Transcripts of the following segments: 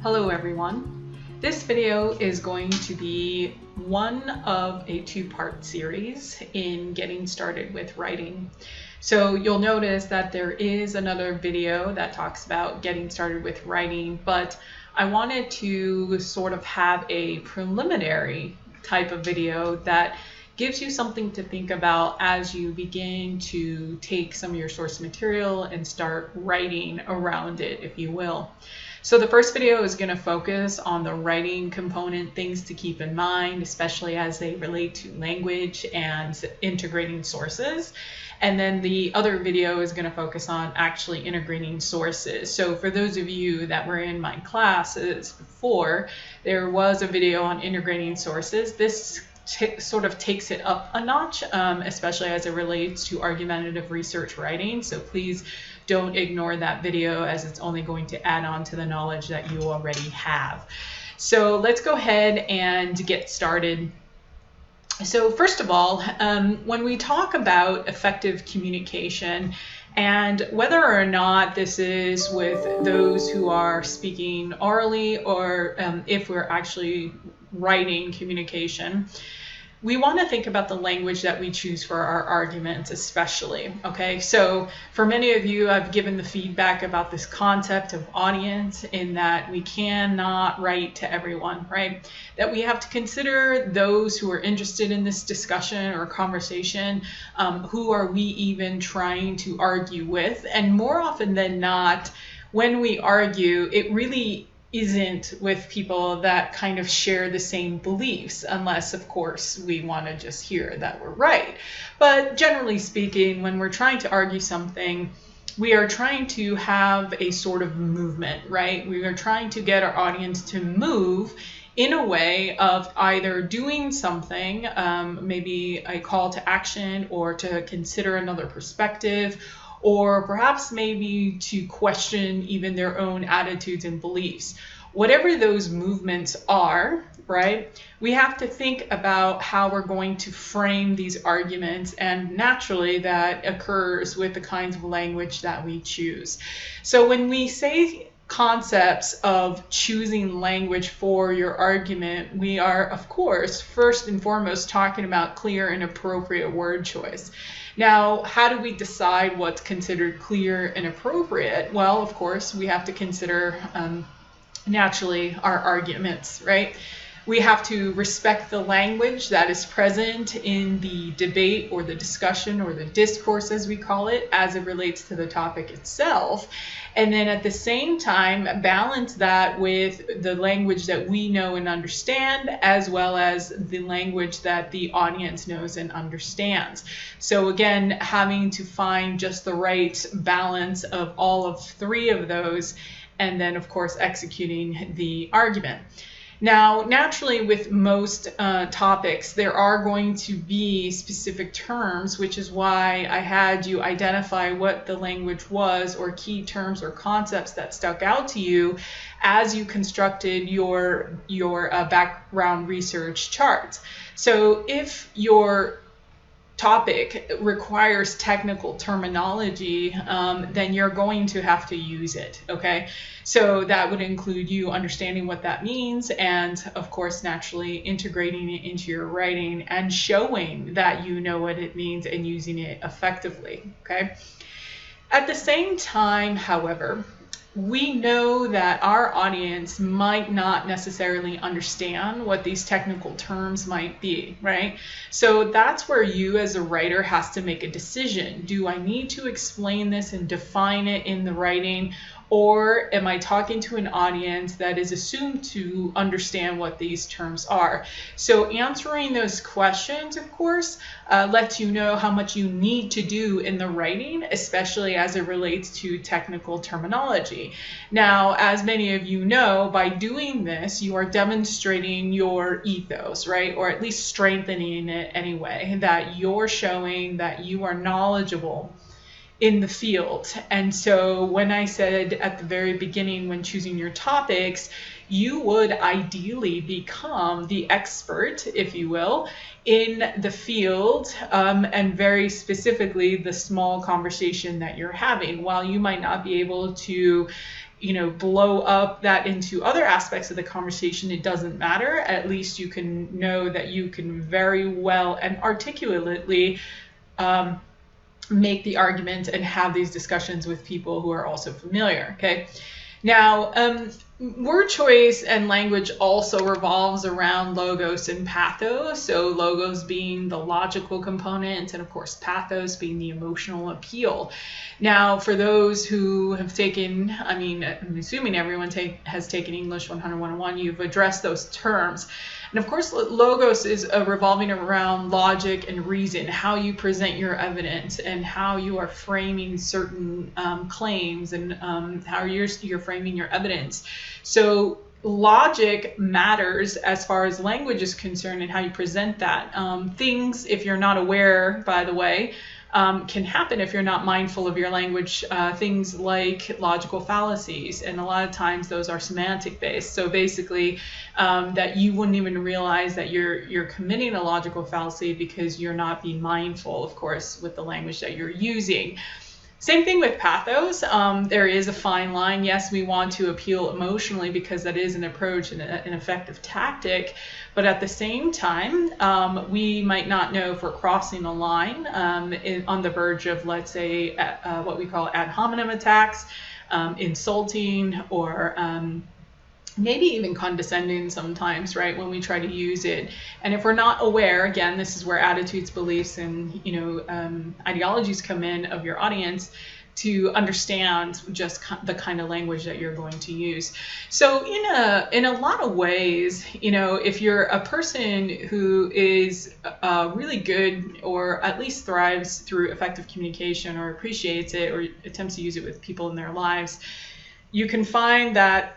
Hello everyone. This video is going to be one of a two-part series in getting started with writing. So you'll notice that there is another video that talks about getting started with writing, but I wanted to sort of have a preliminary type of video that gives you something to think about as you begin to take some of your source material and start writing around it, if you will. So the first video is going to focus on the writing component, things to keep in mind, especially as they relate to language and integrating sources. And then the other video is going to focus on actually integrating sources. So for those of you that were in my classes before, there was a video on integrating sources. This sort of takes it up a notch, especially as it relates to argumentative research writing. So please don't ignore that video, as it's only going to add on to the knowledge that you already have. So let's go ahead and get started. So first of all, when we talk about effective communication, and whether or not this is with those who are speaking orally or if we're actually writing communication, we want to think about the language that we choose for our arguments, especially. Okay, so for many of you, I've given the feedback about this concept of audience, in that we cannot write to everyone, right? That we have to consider those who are interested in this discussion or conversation. Who are we even trying to argue with? And more often than not, when we argue, it really isn't with people that kind of share the same beliefs, unless of course we want to just hear that we're right. But generally speaking, when we're trying to argue something, we are trying to have a sort of movement, right? We are trying to get our audience to move in a way of either doing something, maybe a call to action, or to consider another perspective, or perhaps maybe to question even their own attitudes and beliefs. Whatever those movements are, right, we have to think about how we're going to frame these arguments, and naturally that occurs with the kinds of language that we choose. So when we say concepts of choosing language for your argument, we are, of course, first and foremost talking about clear and appropriate word choice. Now, how do we decide what's considered clear and appropriate? Well, of course, we have to consider naturally our arguments, right? We have to respect the language that is present in the debate or the discussion or the discourse, as we call it, as it relates to the topic itself. And then at the same time, balance that with the language that we know and understand, as well as the language that the audience knows and understands. So again, having to find just the right balance of all of three of those, and then of course executing the argument. Now, naturally, with most topics, there are going to be specific terms, which is why I had you identify what the language was, or key terms or concepts that stuck out to you as you constructed your background research charts. So if your topic requires technical terminology, then you're going to have to use it, okay? So that would include you understanding what that means, and of course, naturally integrating it into your writing and showing that you know what it means and using it effectively, okay? At the same time, however, we know that our audience might not necessarily understand what these technical terms might be, right? So that's where you as a writer has to make a decision. Do I need to explain this and define it in the writing, or am I talking to an audience that is assumed to understand what these terms are? So answering those questions, of course, lets you know how much you need to do in the writing, especially as it relates to technical terminology. Now, as many of you know, by doing this, you are demonstrating your ethos, right? Or at least strengthening it anyway, that you're showing that you are knowledgeable in the field. And so when I said at the very beginning, when choosing your topics, you would ideally become the expert, if you will, in the field, and very specifically the small conversation that you're having. While you might not be able to blow up that into other aspects of the conversation, it doesn't matter. At least you can know that you can very well and articulately make the argument and have these discussions with people who are also familiar. Okay. Now, word choice and language also revolves around logos and pathos. So logos being the logical component, and of course pathos being the emotional appeal. Now, for those who have taken, I'm assuming everyone has taken English 100 101, you've addressed those terms. And of course, logos is revolving around logic and reason, how you present your evidence and how you are framing certain claims and how you're framing your evidence. So logic matters as far as language is concerned and how you present that. Things, if you're not aware, by the way, can happen if you're not mindful of your language. Things like logical fallacies, and a lot of times those are semantic based. So basically, that you wouldn't even realize that you're committing a logical fallacy because you're not being mindful, of course, with the language that you're using. Same thing with pathos. There is a fine line. Yes, we want to appeal emotionally because that is an approach and an effective tactic. But at the same time, we might not know if we're crossing a line on the verge of, let's say, what we call ad hominem attacks, insulting, or maybe even condescending sometimes, right, when we try to use it. And if we're not aware, again, this is where attitudes, beliefs, and ideologies come in of your audience, to understand just the kind of language that you're going to use. So in a lot of ways, if you're a person who is really good, or at least thrives through effective communication, or appreciates it, or attempts to use it with people in their lives, you can find that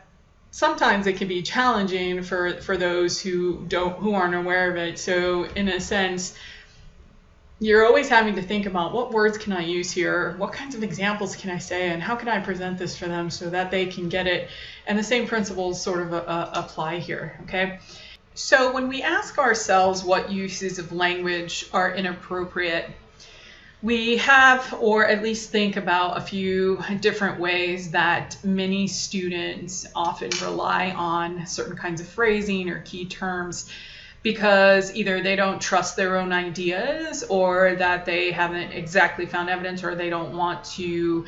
sometimes it can be challenging for those who aren't aware of it. So in a sense, you're always having to think about, what words can I use here? What kinds of examples can I say? And how can I present this for them so that they can get it? And the same principles sort of apply here, okay? So when we ask ourselves what uses of language are inappropriate, we have, or at least think about, a few different ways that many students often rely on certain kinds of phrasing or key terms, because either they don't trust their own ideas, or that they haven't exactly found evidence, or they don't want to,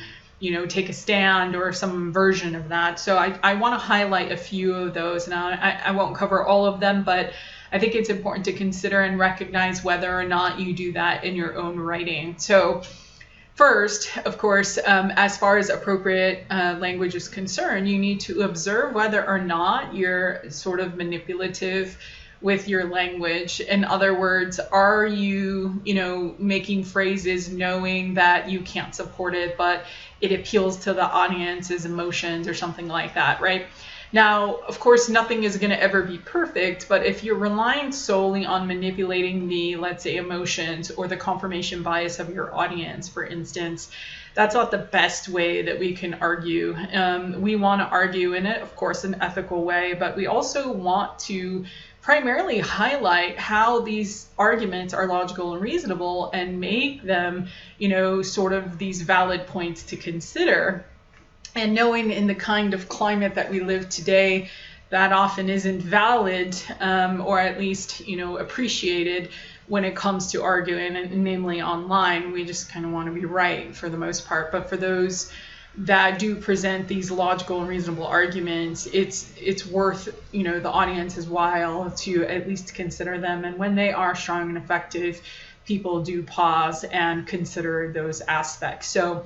take a stand or some version of that. So I want to highlight a few of those. Now, I won't cover all of them, but I think it's important to consider and recognize whether or not you do that in your own writing. So first, of course, as far as appropriate language is concerned, you need to observe whether or not you're sort of manipulative with your language. In other words, are you, making phrases knowing that you can't support it, but it appeals to the audience's emotions or something like that, right? Now, of course, nothing is going to ever be perfect, but if you're relying solely on manipulating the, let's say, emotions or the confirmation bias of your audience, for instance, that's not the best way that we can argue. We want to argue in it, of course, an ethical way, but we also want to primarily highlight how these arguments are logical and reasonable, and make them, sort of these valid points to consider. And knowing in the kind of climate that we live today, that often isn't valid, or at least, appreciated when it comes to arguing, and namely online. We just kind of want to be right for the most part. But for those that do present these logical and reasonable arguments, it's worth, the audience's while to at least consider them. And when they are strong and effective, people do pause and consider those aspects. So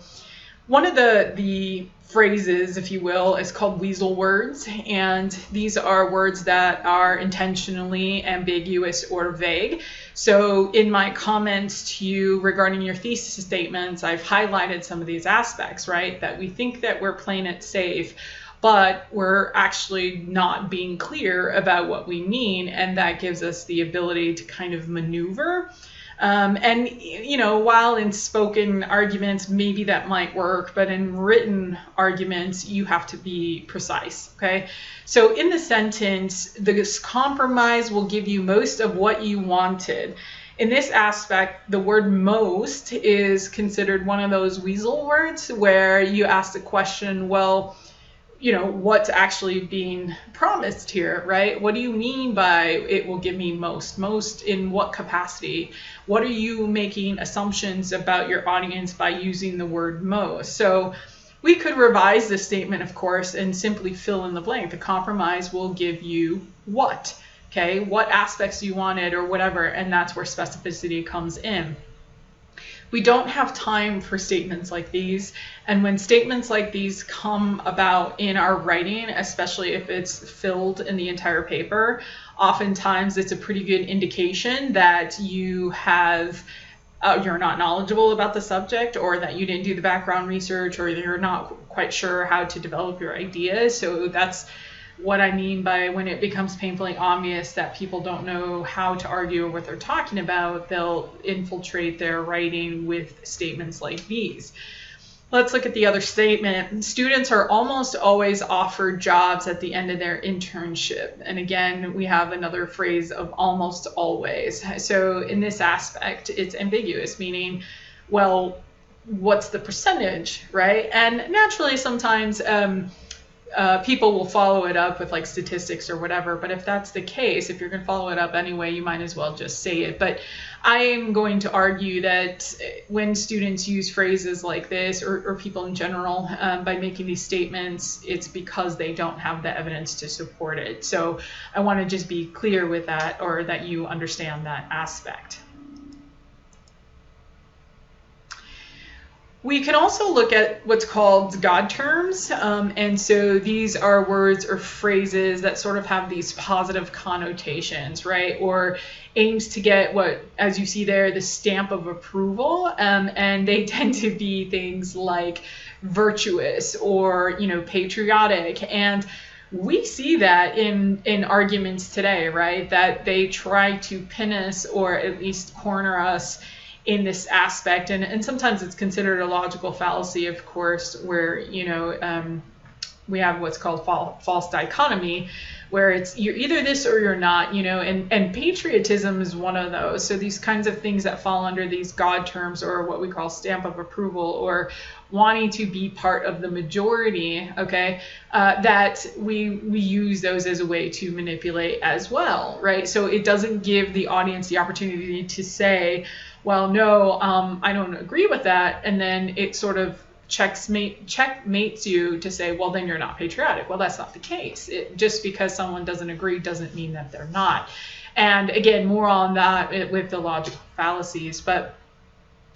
one of the phrases, if you will, is called Weasel Words, and these are words that are intentionally ambiguous or vague. So in my comments to you regarding your thesis statements, I've highlighted some of these aspects, right? That we think that we're playing it safe, but we're actually not being clear about what we mean, and that gives us the ability to kind of maneuver. And, while in spoken arguments, maybe that might work, but in written arguments, you have to be precise, okay? So in the sentence, this compromise will give you most of what you wanted. In this aspect, the word most is considered one of those weasel words where you ask the question, well, what's actually being promised here, right? What do you mean by it will give me most? Most in what capacity? What are you making assumptions about your audience by using the word most? So we could revise this statement, of course, and simply fill in the blank. The compromise will give you what? Okay, what aspects you wanted or whatever, and that's where specificity comes in. We don't have time for statements like these, and when statements like these come about in our writing, especially if it's filled in the entire paper, oftentimes it's a pretty good indication that you have you're not knowledgeable about the subject, or that you didn't do the background research, or you're not quite sure how to develop your ideas. So that's what I mean by when it becomes painfully obvious that people don't know how to argue or what they're talking about, they'll infiltrate their writing with statements like these. Let's look at the other statement. Students are almost always offered jobs at the end of their internship. And again, we have another phrase of almost always. So in this aspect, it's ambiguous, meaning, well, what's the percentage, right? And naturally, sometimes people will follow it up with like statistics or whatever, but if that's the case, if you're going to follow it up anyway, you might as well just say it. But I'm going to argue that when students use phrases like this, or people in general, by making these statements, it's because they don't have the evidence to support it. So I want to just be clear with that, or that you understand that aspect. We can also look at what's called God terms, and so these are words or phrases that sort of have these positive connotations, right? Or aims to get what, as you see there, the stamp of approval, and they tend to be things like virtuous or, patriotic. And we see that in arguments today, right? That they try to pin us, or at least corner us in this aspect, and sometimes it's considered a logical fallacy, of course, where we have what's called false dichotomy, where it's you're either this or you're not, and patriotism is one of those. So these kinds of things that fall under these God terms, or what we call stamp of approval, or wanting to be part of the majority, okay, that we use those as a way to manipulate as well, right? So it doesn't give the audience the opportunity to say, well, no, I don't agree with that, and then it sort of checkmates you to say, well, then you're not patriotic. Well, that's not the case. Just because someone doesn't agree doesn't mean that they're not. And again, more on that with the logical fallacies. But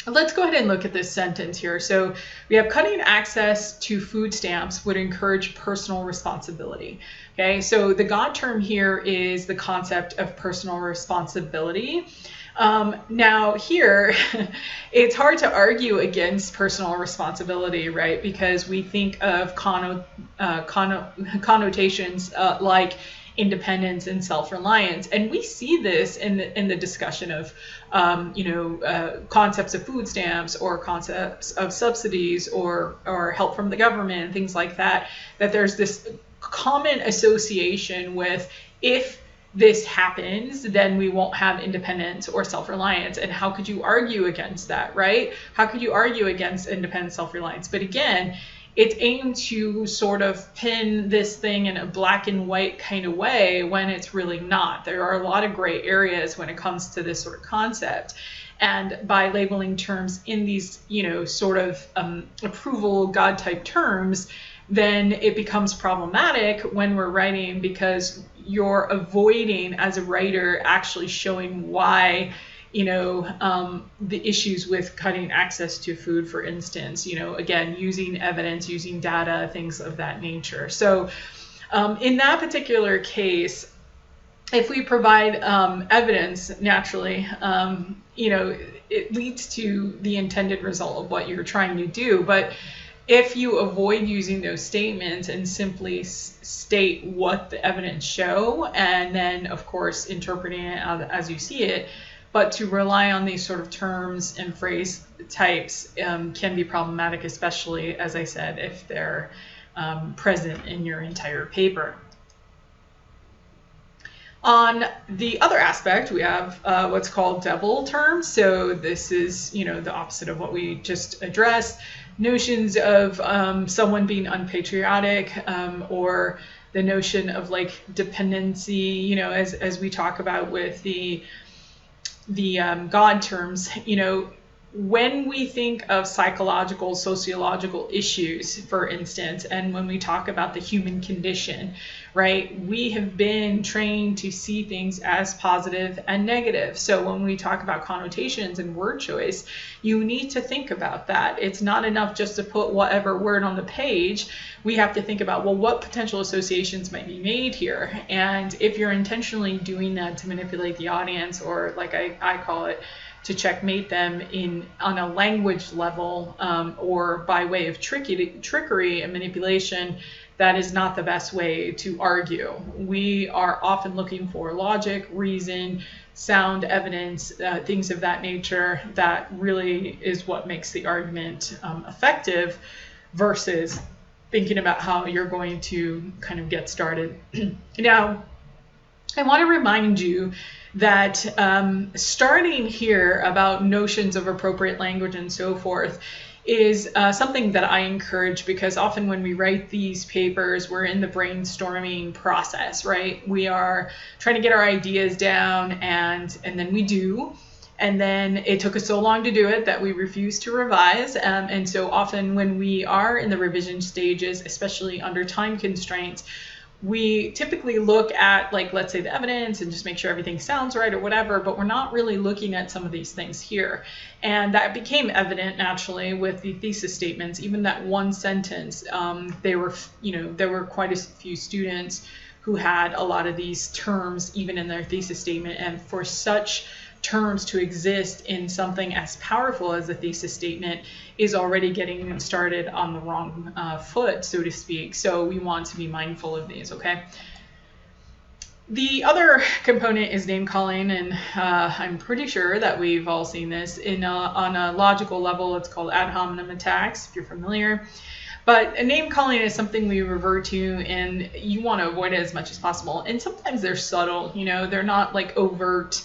let's go ahead and look at this sentence here. So we have cutting access to food stamps would encourage personal responsibility. Okay, so the God term here is the concept of personal responsibility. Now here, it's hard to argue against personal responsibility, right? Because we think of connotations like independence and self-reliance, and we see this in the discussion of concepts of food stamps, or concepts of subsidies, or help from the government, and things like that. That there's this common association with, if this happens, then we won't have independence or self-reliance. And how could you argue against that, right? How could you argue against independence, self-reliance? But again, it's aimed to sort of pin this thing in a black and white kind of way, when it's really not. There are a lot of gray areas when it comes to this sort of concept. And by labeling terms in these, sort of approval God type terms, then it becomes problematic when we're writing, because you're avoiding, as a writer, actually showing why, the issues with cutting access to food, for instance, again, using evidence, using data, things of that nature. So in that particular case, if we provide evidence, naturally, it leads to the intended result of what you're trying to do. But if you avoid using those statements and simply state what the evidence show, and then, of course, interpreting it as you see it, but to rely on these sort of terms and phrase types can be problematic, especially, as I said, if they're present in your entire paper. On the other aspect, we have what's called devil terms. So this is, the opposite of what we just addressed. Notions of someone being unpatriotic, or the notion of like dependency, as we talk about with the God terms, when we think of psychological, sociological issues, for instance, and when we talk about the human condition, right, we have been trained to see things as positive and negative. So when we talk about connotations and word choice, you need to think about that. It's not enough just to put whatever word on the page. We have to think about, well, what potential associations might be made here? And if you're intentionally doing that to manipulate the audience, or like I call it, to checkmate them on a language level, or by way of trickery and manipulation, that is not the best way to argue. We are often looking for logic, reason, sound evidence, things of that nature. That really is what makes the argument effective, versus thinking about how you're going to kind of get started. Now, I want to remind you that starting here about notions of appropriate language and so forth is something that I encourage, because often when we write these papers, we're in the brainstorming process, right? We are trying to get our ideas down, and then we do. And then it took us so long to do it that we refuse to revise. And so often when we are in the revision stages, especially under time constraints, we typically look at, like, let's say the evidence and just make sure everything sounds right or whatever, but we're not really looking at some of these things here. And that became evident naturally with the thesis statements. Even that one sentence, there were quite a few students who had a lot of these terms even in their thesis statement. And for such terms to exist in something as powerful as a thesis statement is already getting started on the wrong foot, so to speak. So we want to be mindful of these, okay? The other component is name calling, and I'm pretty sure that we've all seen this on a logical level. It's called ad hominem attacks, if you're familiar. But name calling is something we revert to, and you want to avoid it as much as possible. And sometimes they're subtle, they're not like overt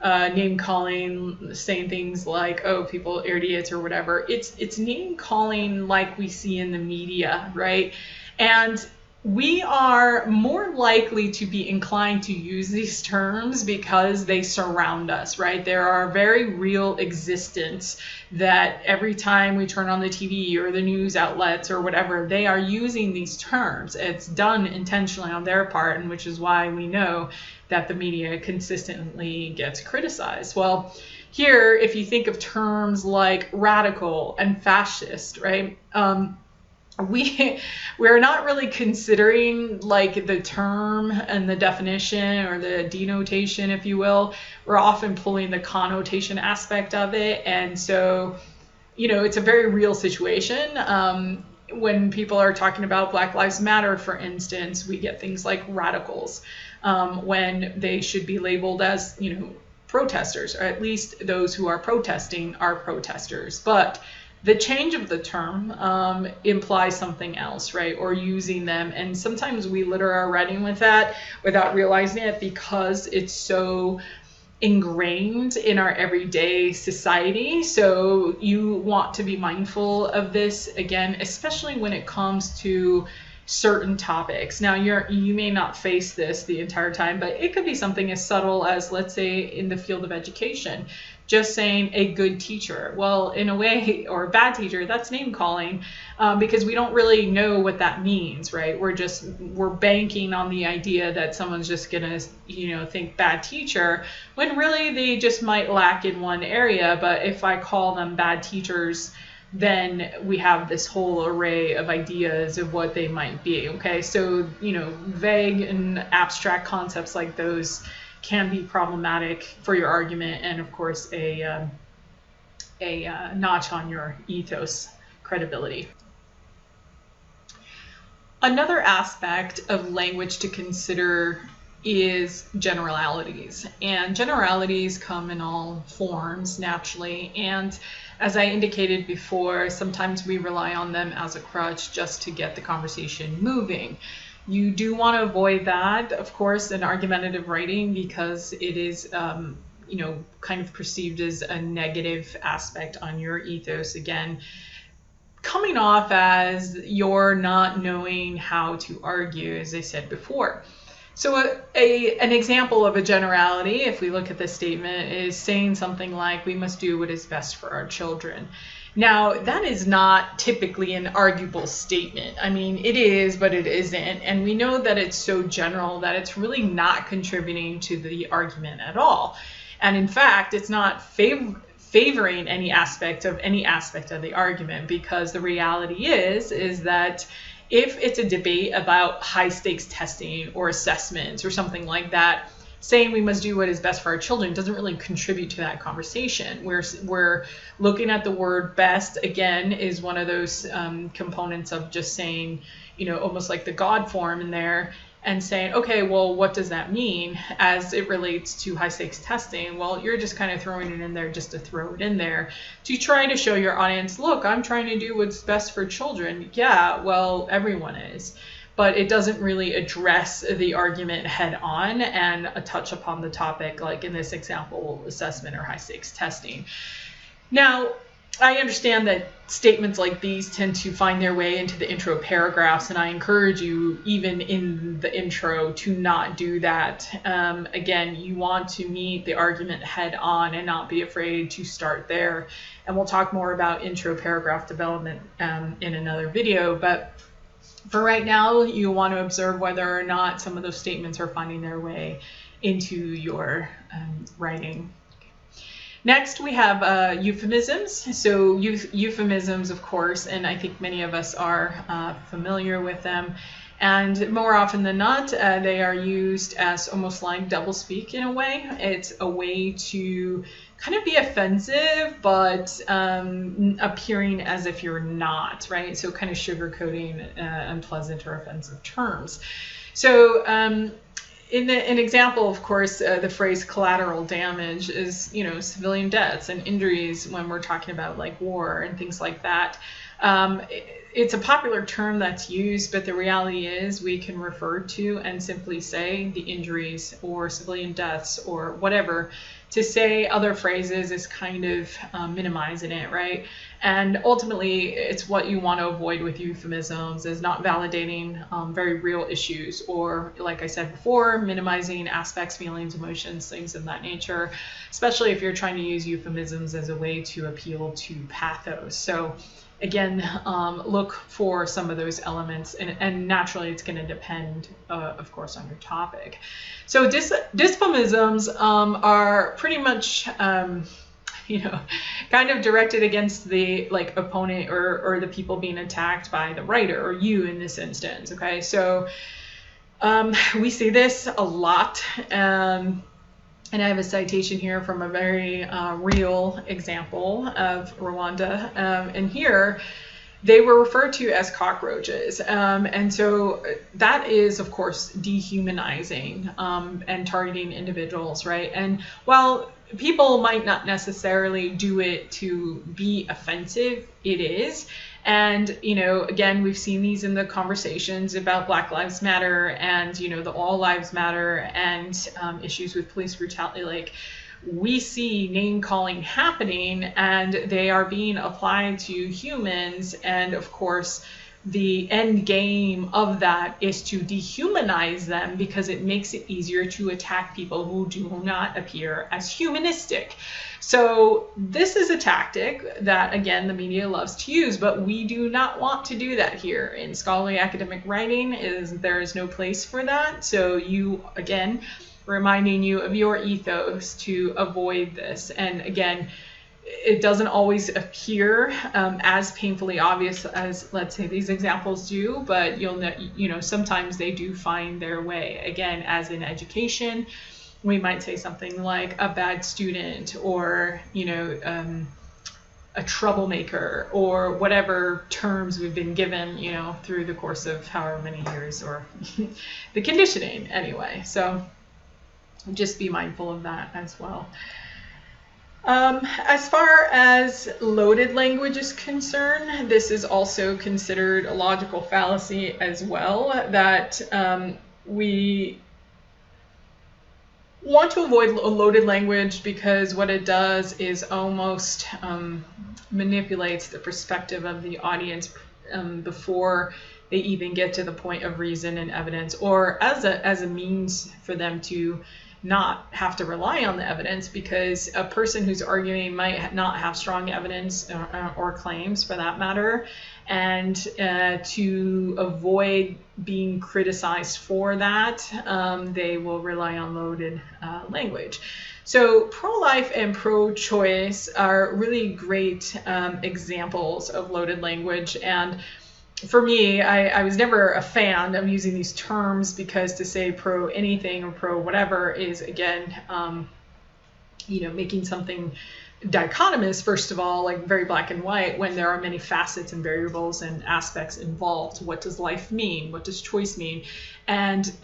name calling, saying things like, oh, people are idiots or whatever. It's name calling like we see in the media, right? And we are more likely to be inclined to use these terms because they surround us, right? There are very real existence that every time we turn on the TV or the news outlets or whatever, they are using these terms. It's done intentionally on their part, and which is why we know that the media consistently gets criticized. Well, here, if you think of terms like radical and fascist, right? We're not really considering like the term and the definition or the denotation, if you will. We're often pulling the connotation aspect of it. And so, it's a very real situation. When people are talking about Black Lives Matter, for instance, we get things like radicals, when they should be labeled as, protesters, or at least those who are protesting are protesters. But the change of the term implies something else, right? Or using them. And sometimes we litter our writing with that without realizing it, because it's so ingrained in our everyday society. So you want to be mindful of this, again, especially when it comes to certain topics. Now, you may not face this the entire time, but it could be something as subtle as, let's say, in the field of education, just saying a good teacher. Well, in a way, or a bad teacher, that's name calling, because we don't really know what that means, right? We're banking on the idea that someone's just gonna, think bad teacher, when really they just might lack in one area. But if I call them bad teachers, then we have this whole array of ideas of what they might be, okay? So, vague and abstract concepts like those can be problematic for your argument, and of course a notch on your ethos credibility. Another aspect of language to consider is generalities, and generalities come in all forms naturally, and as I indicated before, sometimes we rely on them as a crutch just to get the conversation moving. You do want to avoid that, of course, in argumentative writing, because it is, you know, kind of perceived as a negative aspect on your ethos. Again, coming off as you're not knowing how to argue, as I said before. So an example of a generality, if we look at this statement, is saying something like, we must do what is best for our children. Now, that is not typically an arguable statement. I mean, it is, but it isn't. And we know that it's so general that it's really not contributing to the argument at all. And in fact, it's not favoring any aspect of the argument, because the reality is that if it's a debate about high stakes testing or assessments or something like that, saying we must do what is best for our children doesn't really contribute to that conversation. We're looking at the word best, again, is one of those components of just saying, you know, almost like the God form in there, and saying, okay, well, what does that mean as it relates to high stakes testing? Well, you're just kind of throwing it in there just to throw it in there to try to show your audience, look, I'm trying to do what's best for children. Yeah, well, everyone is. But it doesn't really address the argument head on and touch upon the topic, like in this example, assessment or high stakes testing. Now, I understand that statements like these tend to find their way into the intro paragraphs, and I encourage you, even in the intro, to not do that. Again, you want to meet the argument head on and not be afraid to start there. And we'll talk more about intro paragraph development in another video, but for right now, you want to observe whether or not some of those statements are finding their way into your writing. Next, we have euphemisms. So euphemisms, of course, and I think many of us are familiar with them. And more often than not, they are used as almost like doublespeak in a way. It's a way to kind of be offensive, but appearing as if you're not, right? So kind of sugarcoating unpleasant or offensive terms. So in an example, of course, the phrase collateral damage is, you know, civilian deaths and injuries when we're talking about like war and things like that. It's a popular term that's used, but the reality is we can refer to and simply say the injuries or civilian deaths or whatever. To say other phrases is kind of minimizing it, right? And ultimately, it's what you want to avoid with euphemisms, is not validating very real issues, or, like I said before, minimizing aspects, feelings, emotions, things of that nature, especially if you're trying to use euphemisms as a way to appeal to pathos. So again, look for some of those elements, and naturally it's going to depend, of course, on your topic. So dysphemisms are pretty much, you know, kind of directed against the like opponent or the people being attacked by the writer, or you in this instance. Okay, so we see this a lot. And I have a citation here from a very real example of Rwanda. And here, they were referred to as cockroaches. And so that is, of course, dehumanizing and targeting individuals, right? And while people might not necessarily do it to be offensive, it is. And, you know, again, we've seen these in the conversations about Black Lives Matter and, you know, the All Lives Matter and issues with police brutality. Like, we see name calling happening, and they are being applied to humans. And of course, the end game of that is to dehumanize them, because it makes it easier to attack people who do not appear as humanistic. So this is a tactic that, again, the media loves to use, but we do not want to do that here. In scholarly academic writing, there is no place for that. So you, again, reminding you of your ethos to avoid this. And again, it doesn't always appear as painfully obvious as, let's say, these examples do, but you'll know, you know, sometimes they do find their way. Again, as in education, we might say something like a bad student, or, you know, a troublemaker, or whatever terms we've been given, you know, through the course of however many years, or the conditioning anyway. So just be mindful of that as well. As far as loaded language is concerned, this is also considered a logical fallacy as well, that we want to avoid a loaded language because what it does is almost manipulates the perspective of the audience before they even get to the point of reason and evidence, or as a means for them to not have to rely on the evidence, because a person who's arguing might not have strong evidence or claims for that matter, and to avoid being criticized for that, they will rely on loaded language. So pro-life and pro-choice are really great examples of loaded language, and for me, I was never a fan of using these terms, because to say pro anything or pro whatever is, again, making something dichotomous, first of all, like very black and white, when there are many facets and variables and aspects involved. What does life mean? What does choice mean? And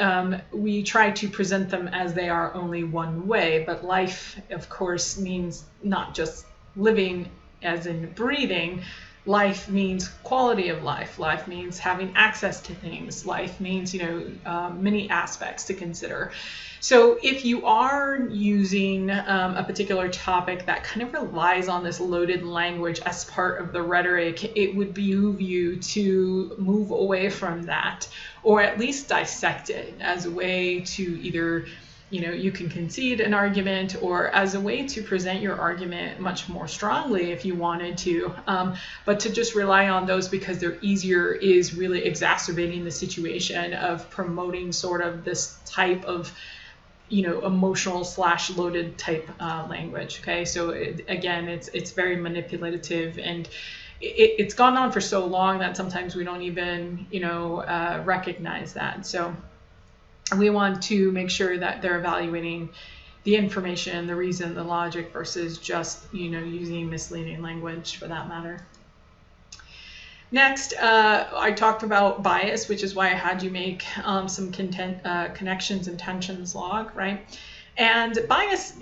we try to present them as they are only one way, but life, of course, means not just living as in breathing. Life means quality of life. Life means having access to things. Life means, many aspects to consider. So if you are using a particular topic that kind of relies on this loaded language as part of the rhetoric, it would behoove you to move away from that, or at least dissect it as a way to either you can concede an argument, or as a way to present your argument much more strongly if you wanted to. But to just rely on those because they're easier is really exacerbating the situation of promoting sort of this type of emotional / loaded type language. Okay, so again, it's very manipulative, and it's gone on for so long that sometimes we don't even recognize that. So we want to make sure that they're evaluating the information, the reason, the logic, versus just using misleading language for that matter. Next, I talked about bias, which is why I had you make some connections and tensions log, right? And bias,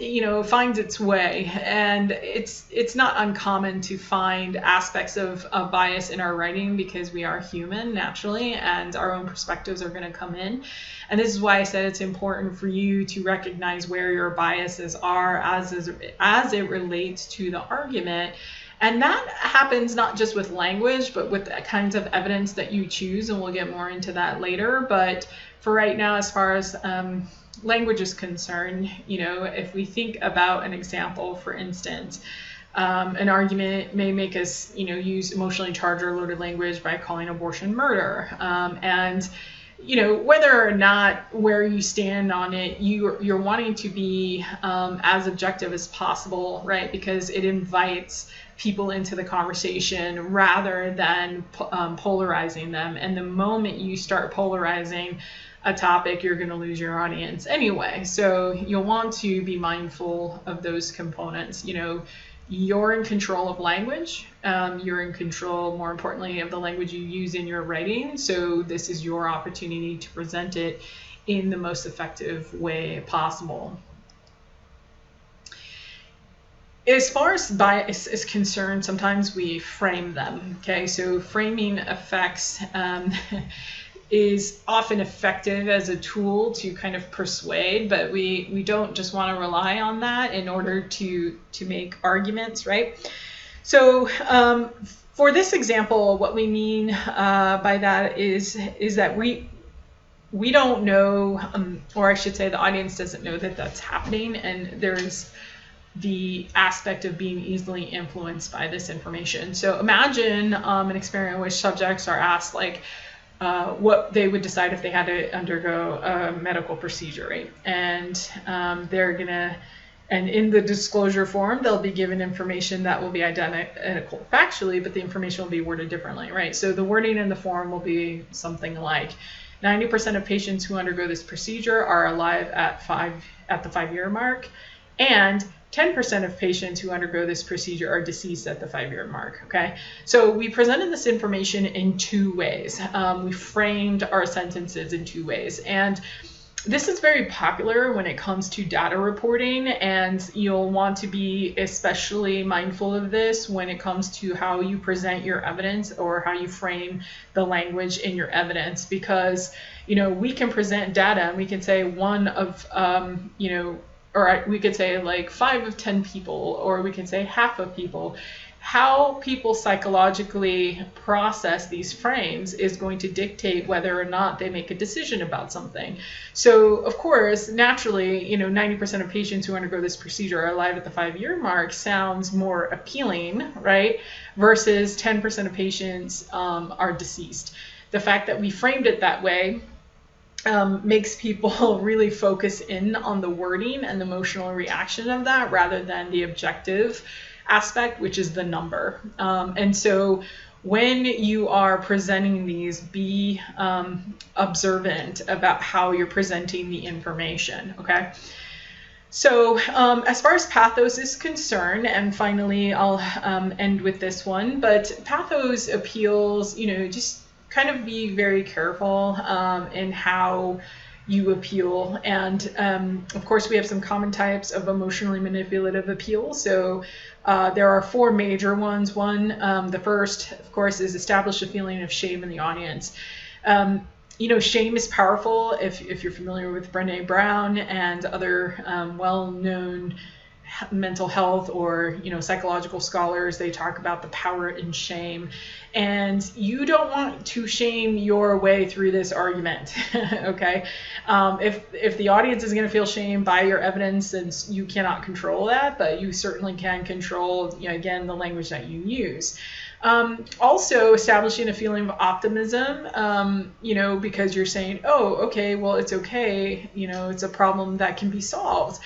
finds its way, and it's not uncommon to find aspects of bias in our writing, because we are human naturally, and our own perspectives are going to come in. And this is why I said it's important for you to recognize where your biases are as it relates to the argument. And that happens not just with language, but with the kinds of evidence that you choose, and we'll get more into that later. But for right now, as far as language is concerned, if we think about an example, for instance, an argument may make us, use emotionally charged or loaded language by calling abortion murder. And whether or not where you stand on it, you're wanting to be as objective as possible, right? Because it invites people into the conversation rather than polarizing them. And the moment you start polarizing a topic, you're going to lose your audience anyway. So you'll want to be mindful of those components. You're in control of language. You're in control, more importantly, of the language you use in your writing. So this is your opportunity to present it in the most effective way possible. As far as bias is concerned, sometimes we frame them. Okay, so framing effects is often effective as a tool to kind of persuade, but we don't just want to rely on that in order to make arguments, right? So for this example, what we mean by that is that we don't know, or I should say the audience doesn't know that that's happening, and there's the aspect of being easily influenced by this information. So imagine an experiment in which subjects are asked what they would decide if they had to undergo a medical procedure, right? And and in the disclosure form, they'll be given information that will be identical factually, but the information will be worded differently, right? So the wording in the form will be something like, 90% of patients who undergo this procedure are alive at the 5-year mark, and 10% of patients who undergo this procedure are deceased at the 5-year mark, okay? So we presented this information in two ways. We framed our sentences in two ways. And This is very popular when it comes to data reporting, and you'll want to be especially mindful of this when it comes to how you present your evidence or how you frame the language in your evidence, because we can present data and we can say one of or we could say like 5 of 10 people, or we can say half of people. How people psychologically process these frames is going to dictate whether or not they make a decision about something. So, of course, naturally, 90% of patients who undergo this procedure are alive at the 5-year mark sounds more appealing, right? Versus 10% of patients are deceased. The fact that we framed it that way makes people really focus in on the wording and the emotional reaction of that rather than the objective aspect, which is the number. And so when you are presenting these, be observant about how you're presenting the information, okay? So as far as pathos is concerned, and finally I'll end with this one, but pathos appeals, just kind of be very careful in how you appeal. And of course, we have some common types of emotionally manipulative appeal. So there are 4 major ones. The first, of course, is establish a feeling of shame in the audience. Shame is powerful. If you're familiar with Brené Brown and other well-known mental health or psychological scholars, they talk about the power in shame, and you don't want to shame your way through this argument. Okay, if the audience is going to feel shame by your evidence, then you cannot control that, but you certainly can control again the language that you use. Also establishing a feeling of optimism, because you're saying, oh, okay, well, it's okay, it's a problem that can be solved.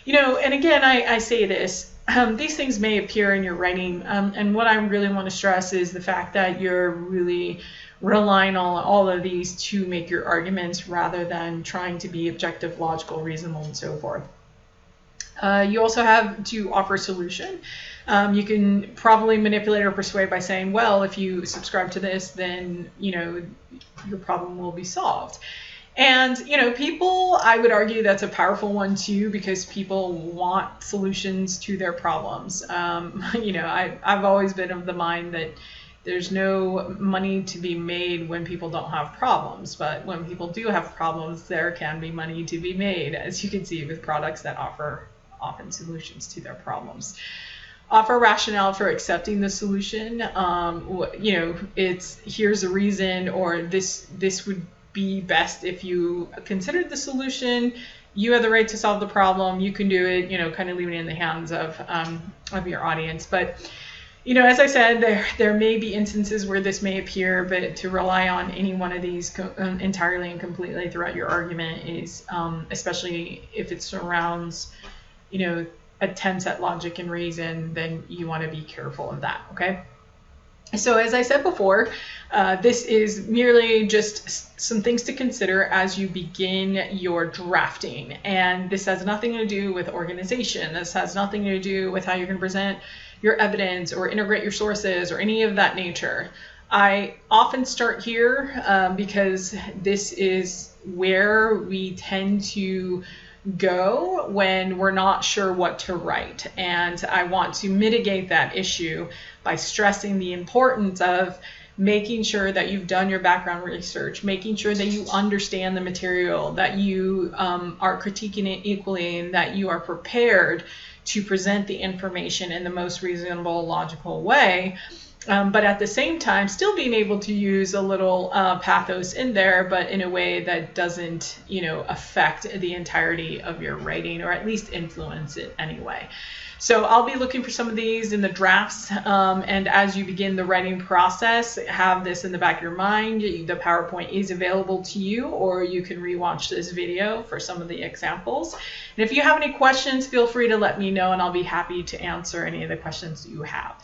And again, I say this, these things may appear in your writing, and what I really want to stress is the fact that you're really relying on all of these to make your arguments rather than trying to be objective, logical, reasonable, and so forth. You also have to offer a solution. You can probably manipulate or persuade by saying, well, if you subscribe to this, then, your problem will be solved. And, people, I would argue that's a powerful one too, because people want solutions to their problems. I've always been of the mind that there's no money to be made when people don't have problems, but when people do have problems, there can be money to be made, as you can see with products that offer often solutions to their problems. Offer rationale for accepting the solution. It's here's a reason, or this would be best if you considered the solution. You have the right to solve the problem. You can do it. Kind of leaving it in the hands of your audience. But as I said, there may be instances where this may appear, but to rely on any one of these entirely and completely throughout your argument is, especially if it surrounds, attempts at logic and reason, then you want to be careful of that, okay? So as I said before, this is merely just some things to consider as you begin your drafting. And this has nothing to do with organization. This has nothing to do with how you're going to present your evidence or integrate your sources or any of that nature. I often start here because this is where we tend to go when we're not sure what to write. And I want to mitigate that issue by stressing the importance of making sure that you've done your background research, making sure that you understand the material, that you are critiquing it equally, and that you are prepared to present the information in the most reasonable, logical way. But at the same time, still being able to use a little pathos in there, but in a way that doesn't, affect the entirety of your writing, or at least influence it anyway. So I'll be looking for some of these in the drafts, and as you begin the writing process, have this in the back of your mind. The PowerPoint is available to you, or you can rewatch this video for some of the examples. And if you have any questions, feel free to let me know, and I'll be happy to answer any of the questions you have.